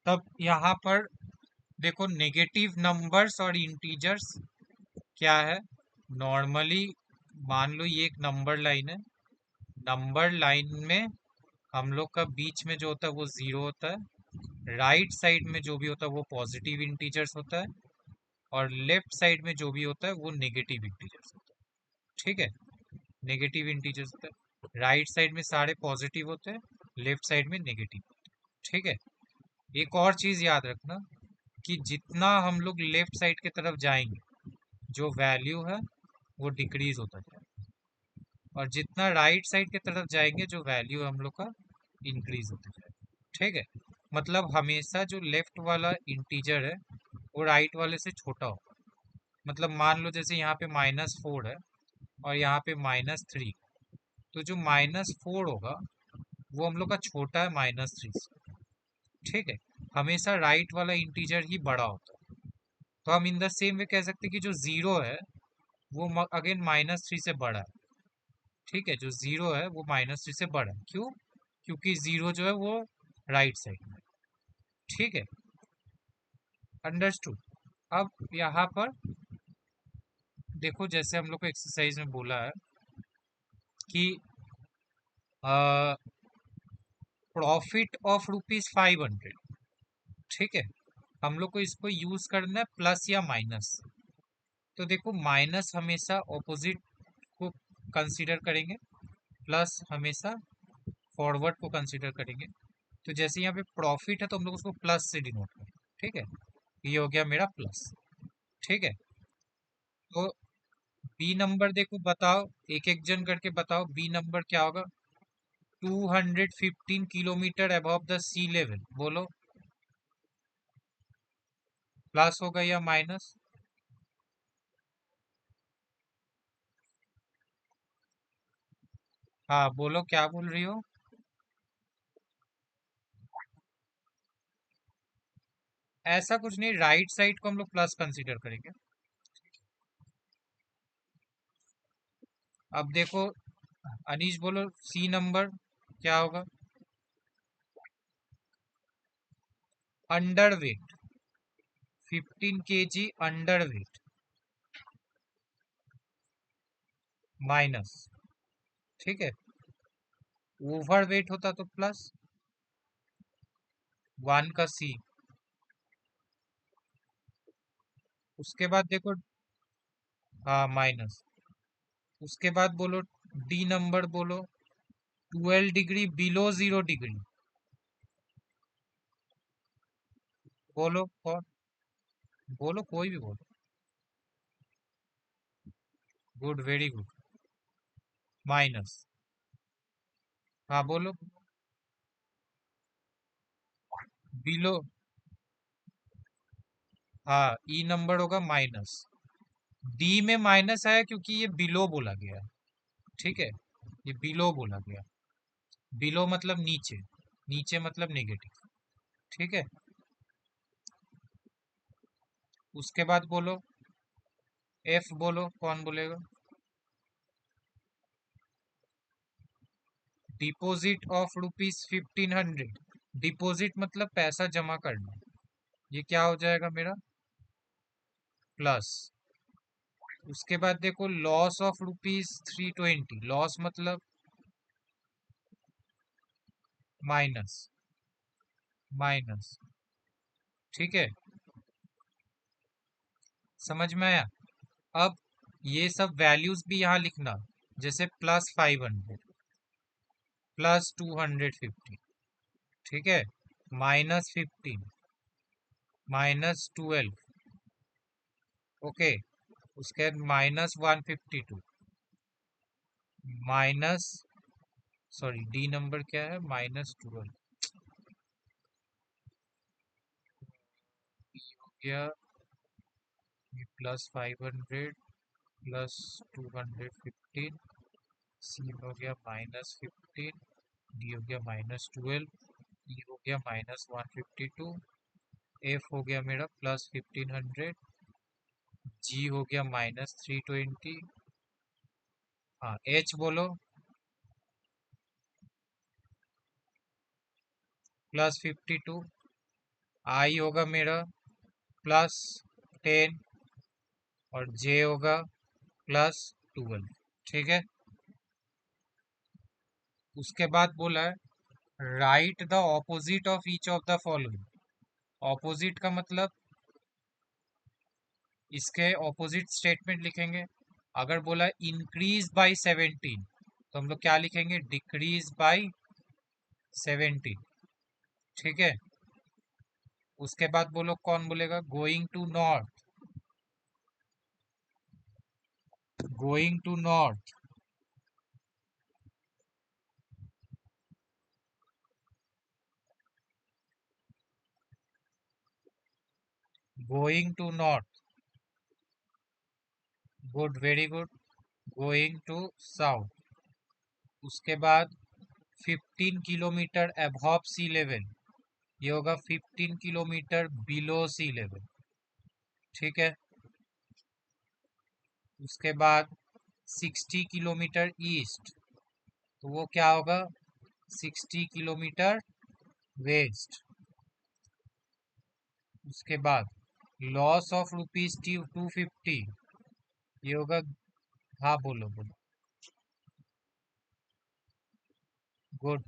तब यहाँ पर देखो नेगेटिव नंबर्स और इंटीजर्स क्या है। नॉर्मली मान लो ये एक नंबर लाइन है। नंबर लाइन में हम लोग का बीच में जो होता है वो जीरो होता है। राइट साइड में जो भी होता है वो पॉजिटिव इंटीजर्स होता है। और लेफ्ट साइड में जो भी होता है वो नेगेटिव इंटीजर्स होता है। ठीक है, नेगेटिव इंटीजर्स होता है। राइट साइड में सारे पॉजिटिव होते हैं, लेफ्ट साइड में नेगेटिव। ठीक है। एक और चीज याद रखना कि जितना हम लोग लेफ्ट साइड की तरफ जाएंगे जो वैल्यू है वो डिक्रीज होता जाएगा, और जितना राइट साइड की तरफ जाएंगे जो वैल्यू हम लोग का इंक्रीज होता जाएगा। ठीक है, मतलब हमेशा जो लेफ्ट वाला इंटीजर है वो राइट वाले से छोटा होगा। मतलब मान लो जैसे यहाँ पे -4 है और यहाँ पे -3, तो जो -4 होगा वो हम लोग का छोटा है -3 से। ठीक है, हमेशा राइट वाला इंटीजर ही बड़ा होता है। तो हम इन द सेम वे कह सकते हैं कि जो जीरो है वो अगेन -3 से बड़ा है। ठीक है, जो जीरो है वो -3 से बड़ा है। क्यों? क्योंकि जीरो जो है वो राइट साइड में। ठीक है, अंडरस्टूड। अब यहाँ पर देखो जैसे हम लोग को एक्सरसाइज में बोला है कि प्रॉफिट ऑफ ₹500। ठीक है, हम लोग को इसको यूज करना है प्लस या माइनस। तो देखो माइनस हमेशा ऑपोजिट को कंसीडर करेंगे, प्लस हमेशा फॉरवर्ड को कंसीडर करेंगे। तो जैसे यहाँ पे प्रॉफिट है तो हम लोग उसको प्लस से डिनोट करेंगे। ठीक है, ये हो गया मेरा प्लस। ठीक है, तो बी नंबर देखो बताओ, एक एक जन करके बताओ बी नंबर क्या होगा। 215 kilometre above the sea level, बोलो प्लस होगा या माइनस। हाँ बोलो क्या बोल रही हो। ऐसा कुछ नहीं, राइट साइड को हम लोग प्लस कंसीडर करेंगे। अब देखो अनीश बोलो सी नंबर क्या होगा। Under weight, 15 kg under weight minus. ठीक है, ओवर वेट होता तो प्लस, 1 का सी। उसके बाद देखो, हाँ माइनस। उसके बाद बोलो डी नंबर बोलो, 12 डिग्री बिलो 0 डिग्री। बोलो कौन, बोलो कोई भी बोलो। Good, very good, minus. हाँ बोलो। बिलो, हाँ ई नंबर होगा माइनस। डी में माइनस आया क्योंकि ये बिलो बोला गया। ठीक है, ये बिलो बोला गया। बिलो मतलब नीचे, नीचे मतलब नेगेटिव। ठीक है, उसके बाद बोलो एफ, बोलो कौन बोलेगा। Deposit of ₹1500। डिपॉजिट मतलब पैसा जमा करना, ये क्या हो जाएगा मेरा प्लस। उसके बाद देखो लॉस ऑफ ₹320, लॉस मतलब माइनस, माइनस। ठीक है, समझ में आया। अब ये सब वैल्यूज भी यहाँ लिखना, जैसे +500, +250। ठीक है, -15, -12। ओके, उसके बाद -152, माइनस, सॉरी डी नंबर क्या है, -12। हो गया ये +500 +215, सी हो गया -15, डी हो गया -12, ई हो गया -152, एफ हो गया मेरा +1500, जी हो गया -320। हाँ एच बोलो +52, आई होगा मेरा +10 और जे होगा +12। ठीक है। उसके बाद बोला है right the opposite of each of the following. Opposite का मतलब इसके ऑपोजिट स्टेटमेंट लिखेंगे। अगर बोला इंक्रीज बाय 17 तो हम लोग क्या लिखेंगे, डिक्रीज बाय 17। ठीक है। उसके बाद बोलो कौन बोलेगा, going to north. Going to north, going to north. Good, very good. Going to south. उसके बाद 15 किलोमीटर अबव सी लेवल, ये होगा 15 किलोमीटर बिलो सी लेवल। ठीक है। उसके बाद 60 किलोमीटर ईस्ट, तो वो क्या होगा, 60 किलोमीटर वेस्ट। उसके बाद लॉस ऑफ ₹250, ये होगा, हाँ बोलो बोलो। Good,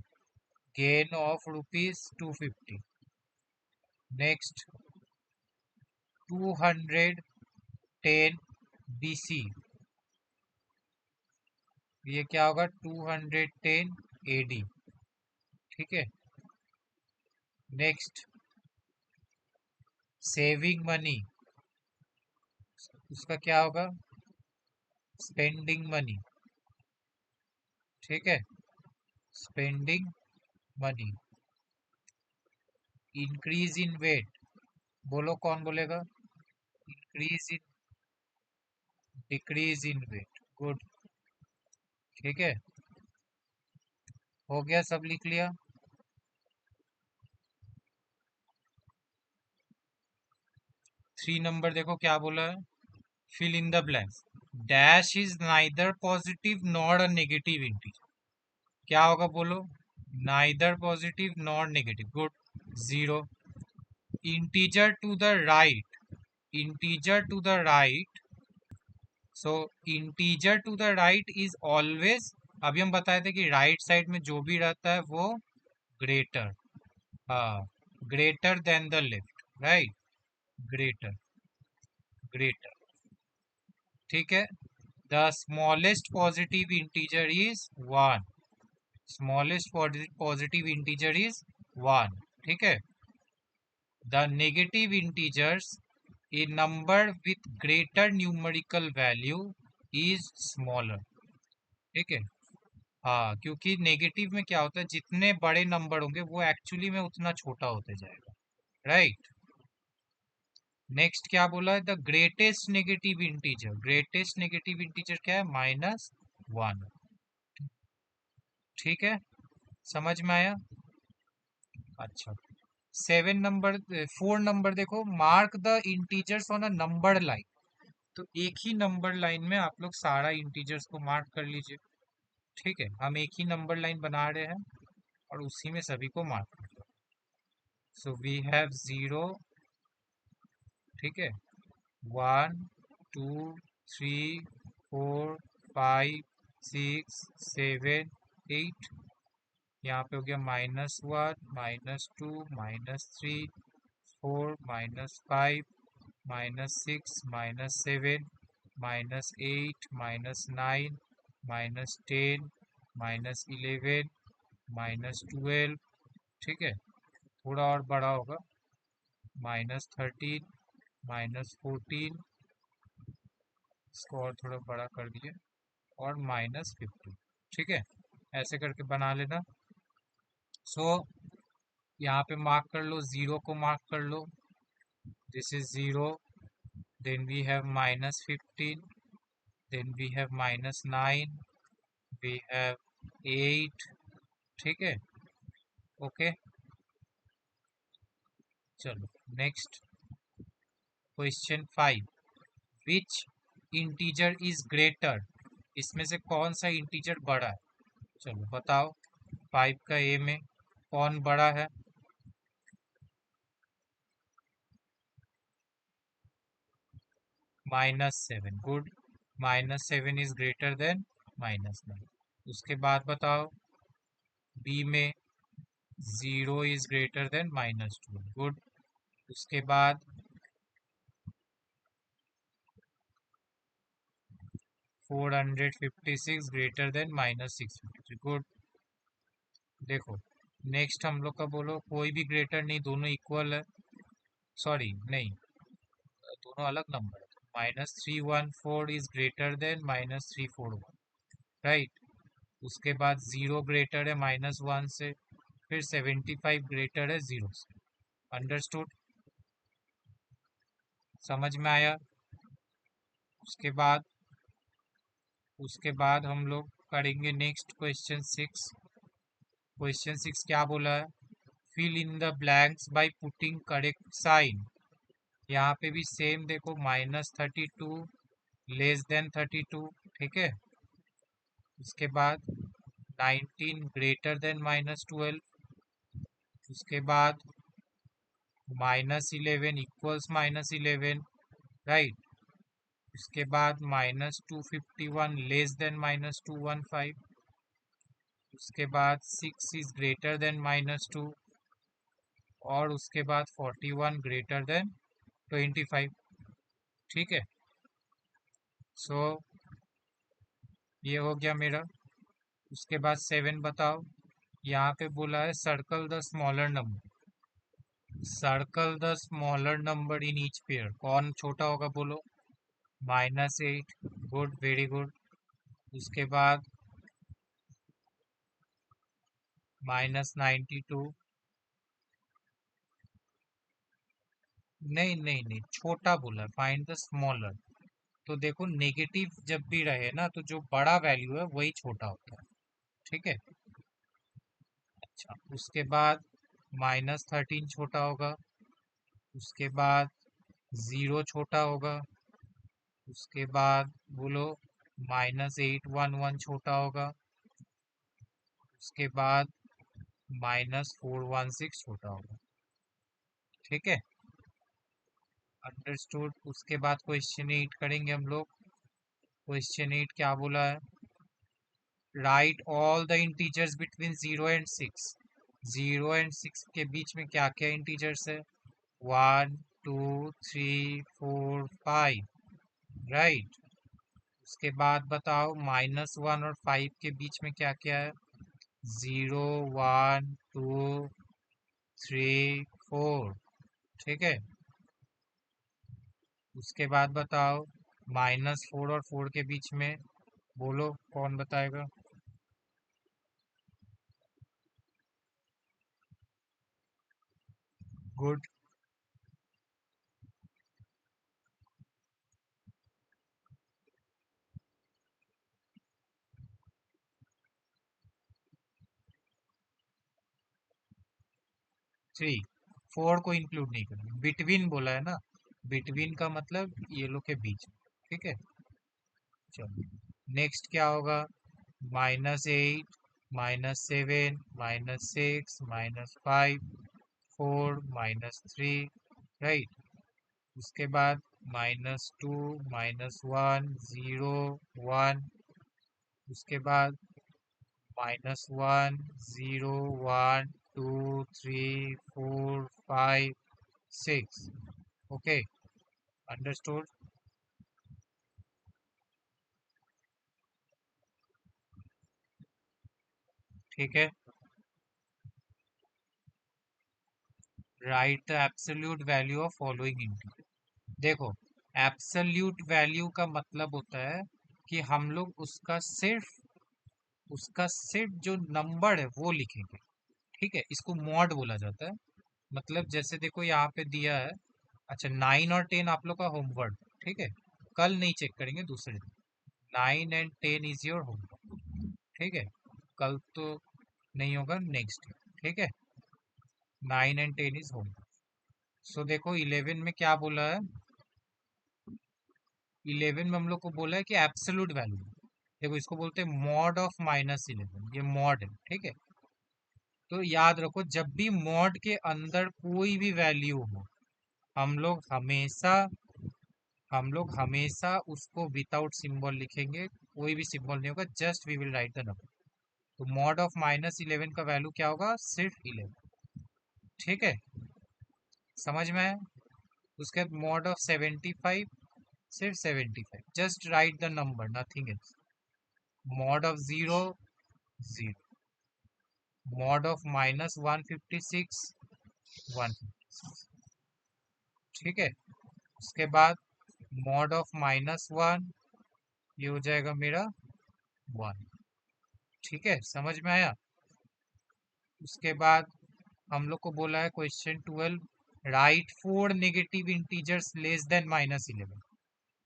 gain of ₹250। Next 210 BC, ये क्या होगा, 210 AD। ठीक है। नेक्स्ट सेविंग मनी, उसका क्या होगा, स्पेंडिंग मनी। ठीक है, spending money. Increase in weight, बोलो कौन बोलेगा, increase in, decrease in weight. Good. ठीक है, हो गया, सब लिख लिया। 3 नंबर देखो क्या बोला है, fill in the blanks. Dash is neither positive nor a negative integer, क्या होगा बोलो, neither positive nor negative. Good, 0। Integer to the right, integer to the right, so integer to the right is always, अभी हम बताए थे कि right side में जो भी रहता है वो ग्रेटर, हाँ, greater than the left, right, greater, greater. ठीक है। The smallest positive integer is 1, smallest positive integer is 1। ठीक है। The negative integers, a number with greater numerical value is smaller। ठीक है। हाँ, क्योंकि नेगेटिव में क्या होता है, जितने बड़े नंबर होंगे वो एक्चुअली में उतना छोटा होते जाएगा, राइट। नेक्स्ट क्या बोला है, the greatest negative integer, greatest negative integer क्या है, -1। ठीक है, समझ में आया। अच्छा, 4 नंबर देखो, mark the integers on a number line. तो एक ही नंबर लाइन में आप लोग सारा इंटीजर्स को मार्क कर लीजिए। ठीक है, हम एक ही नंबर लाइन बना रहे हैं और उसी में सभी को मार्क कर लो। सो वी हैव 0, ठीक है, 1, 2, 3, 4, 5, 6, 7, 8। यहाँ पे हो गया -1, -2, -3, 4, -5, -6, -7, -8, -9, -10, -11, -12। ठीक है, थोड़ा और बड़ा होगा, -13, -14, इसको और थोड़ा बड़ा कर दिए, और -15। ठीक है, ऐसे करके बना लेना। सो यहाँ पे मार्क कर लो, 0 को मार्क कर लो, this is 0। Then we have -15, then we have -9, we have 8। ठीक है, ओके। चलो next, question 5, which integer is greater, इसमें से कौन सा इंटीजर बड़ा है, चलो बताओ। 5 का ए में कौन बड़ा है, -7, गुड। -7 is greater than -9। उसके बाद बताओ बी में 0 इज ग्रेटर देन -2, गुड। उसके बाद 456 ग्रेटर देन -653, गुड। देखो नेक्स्ट हम लोग का बोलो कोई भी ग्रेटर नहीं, दोनों इक्वल है, सॉरी नहीं, दोनों अलग नंबर है। -314 इज ग्रेटर देन -341, राइट। उसके बाद 0 ग्रेटर है -1 से, फिर 75 ग्रेटर है 0 से। अंडरस्टूड? समझ में आया? उसके बाद उसके बाद हम लोग करेंगे नेक्स्ट क्वेश्चन 6। क्वेश्चन 6 क्या बोला है? Fill in the blanks by putting correct sign. यहाँ पे भी सेम देखो, -32 लेस देन 32, ठीक है। उसके बाद 19 ग्रेटर देन -12। उसके बाद -11 इक्वल्स -11, राइट। उसके बाद -251 लेस देन -215। उसके बाद 6 इज ग्रेटर देन -2, और उसके बाद 41 ग्रेटर देन 25, ठीक है। सो ये हो गया मेरा। उसके बाद 7 बताओ। यहाँ पे बोला है circle the smaller number, circle the smaller number in each pair. कौन छोटा होगा बोलो? -8, गुड, वेरी गुड। उसके बाद -92, नहीं नहीं नहीं, छोटा बोला, फाइंड द स्मॉलर। तो देखो नेगेटिव जब भी रहे ना, तो जो बड़ा वैल्यू है वही छोटा होता है, ठीक है। अच्छा, उसके बाद -13 छोटा होगा। उसके बाद 0 छोटा होगा। उसके बाद बोलो -811 छोटा होगा। उसके बाद -416 छोटा होगा, ठीक है। अंडरस्टूड? उसके बाद क्वेश्चन 8 करेंगे हम लोग। क्वेश्चन 8 क्या बोला है? Right all the integers between 0 and 6। 0 and 6 के बीच में क्या क्या इंटीजर्स है? 1 2 3 4 5, राइट। उसके बाद बताओ -1 और 5 के बीच में क्या क्या है? 0 1 2 3 4, ठीक है। उसके बाद बताओ -4 और 4 के बीच में, बोलो कौन बताएगा? गुड। 3, 4 को इंक्लूड नहीं करना, बिटवीन बोला है ना, बिटवीन का मतलब ये लोग के बीच में, ठीक है। चलो नेक्स्ट क्या होगा? -8, -7, -6, -5, 4, -3, राइट। उसके बाद -2, -1, 0, 1। उसके बाद -1, 0, 1, 2, 3, 4, 5, 6, ओके। अंडरस्टूड? ठीक है। Right the absolute value of following integer. देखो एब्सोल्यूट वैल्यू का मतलब होता है कि हम लोग उसका सिर्फ जो नंबर है वो लिखेंगे, ठीक है। इसको मॉड बोला जाता है। मतलब जैसे देखो यहाँ पे दिया है, अच्छा 9 और 10 आप लोग का होमवर्क, ठीक है। कल नहीं चेक करेंगे, दूसरे दिन। 9 एंड 10 इज योर होमवर्क, ठीक है। कल तो नहीं होगा, नेक्स्ट, ठीक है। 9 एंड 10 इज होमवर्क। सो देखो 11 में क्या बोला है? 11 में हम लोग को बोला है कि एब्सोल्यूट वैल्यू। देखो इसको बोलते हैं मॉड ऑफ -11, ये मॉड है, ठीक है। तो याद रखो जब भी मॉड के अंदर कोई भी वैल्यू हो, हम लोग हमेशा हम लोग हमेशा उसको विदाउट सिंबल लिखेंगे, कोई भी सिंबल नहीं होगा, just we will write the number. तो मॉड ऑफ -11 का वैल्यू क्या होगा? सिर्फ 11। ठीक है, समझ में आया? उसके बाद मॉड ऑफ 75, सिर्फ 75, just right the number, nothing else. Mod of 0, 0। Mod of -156, 156। ठीक है, उसके बाद मॉड ऑफ -1, ये हो जाएगा मेरा 1। ठीक है, समझ में आया? उसके बाद हम लोग को बोला है question 12, right 4 negative integers less than -11।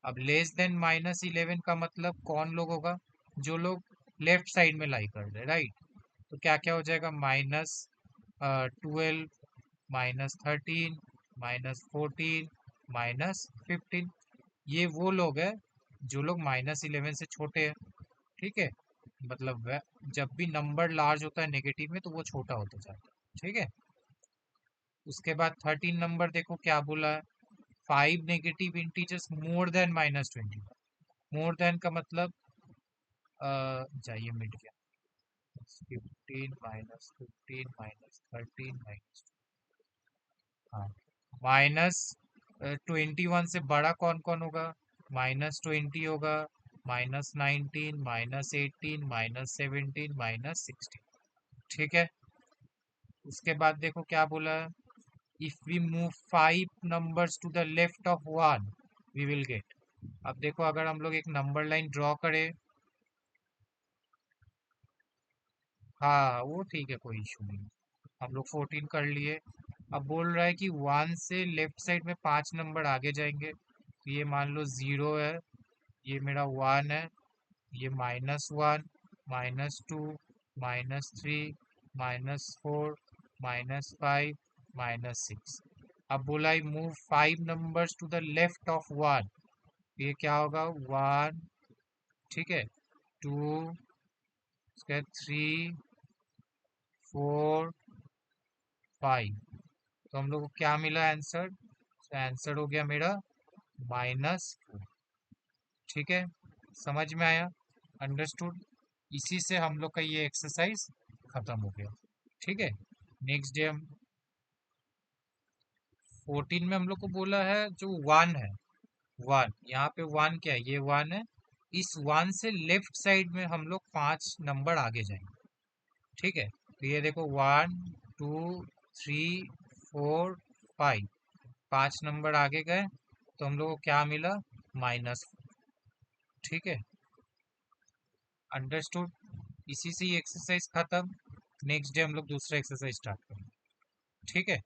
अब लेस देन -11 का मतलब कौन लोग होगा? जो लोग लेफ्ट साइड में लाई कर रहे, राइट? तो क्या क्या हो जाएगा? -12, -13, -14, -15। ये वो लोग हैं जो लोग -11 से छोटे हैं। ठीक है, मतलब जब भी नंबर लार्ज होता है नेगेटिव में तो वो छोटा होता जाता है। ठीक है, उसके बाद 13 नंबर देखो क्या बोला है, 5 negative integers more than -20। More than का मतलब जाइए मिट गया, 15 -15 -13 हाँ, -21 से बड़ा कौन कौन होगा? -20 होगा, -19, -18, -17, -16। ठीक है, उसके बाद देखो क्या बोला है, if we move 5 numbers to the left of 1 we will get. अब देखो अगर हम लोग एक नंबर लाइन ड्रॉ करें, हाँ वो ठीक है, कोई इशू नहीं। हम लोग 14 कर लिए। अब बोल रहा है कि 1 से लेफ्ट साइड में 5 नंबर आगे जाएंगे, तो ये मान लो 0 है, ये मेरा 1 है, ये -1, -2, -3, -4, -5, -6। अब बोला है move 5 numbers to the left of 1, ये क्या होगा? 1, ठीक है, 2, उसके बाद 3, 4, 5। तो हम लोग को क्या मिला आंसर? तो आंसर हो गया मेरा -4। ठीक है, समझ में आया? अंडरस्टूड? इसी से हम लोग का ये एक्सरसाइज खत्म हो गया। ठीक है, नेक्स्ट डे हम 14 में हम लोग को बोला है जो 1 है, 1 यहाँ पे 1 क्या है? ये 1 है, इस 1 से लेफ्ट साइड में हम लोग 5 नंबर आगे जाएंगे। ठीक है, तो ये देखो 1, 2, 3, 4, 5, 5 नंबर आगे गए, तो हम लोग को क्या मिला? -4। ठीक है, अंडरस्टूड? इसी से ये एक्सरसाइज खत्म। नेक्स्ट डे हम लोग दूसरा एक्सरसाइज स्टार्ट करेंगे। ठीक है।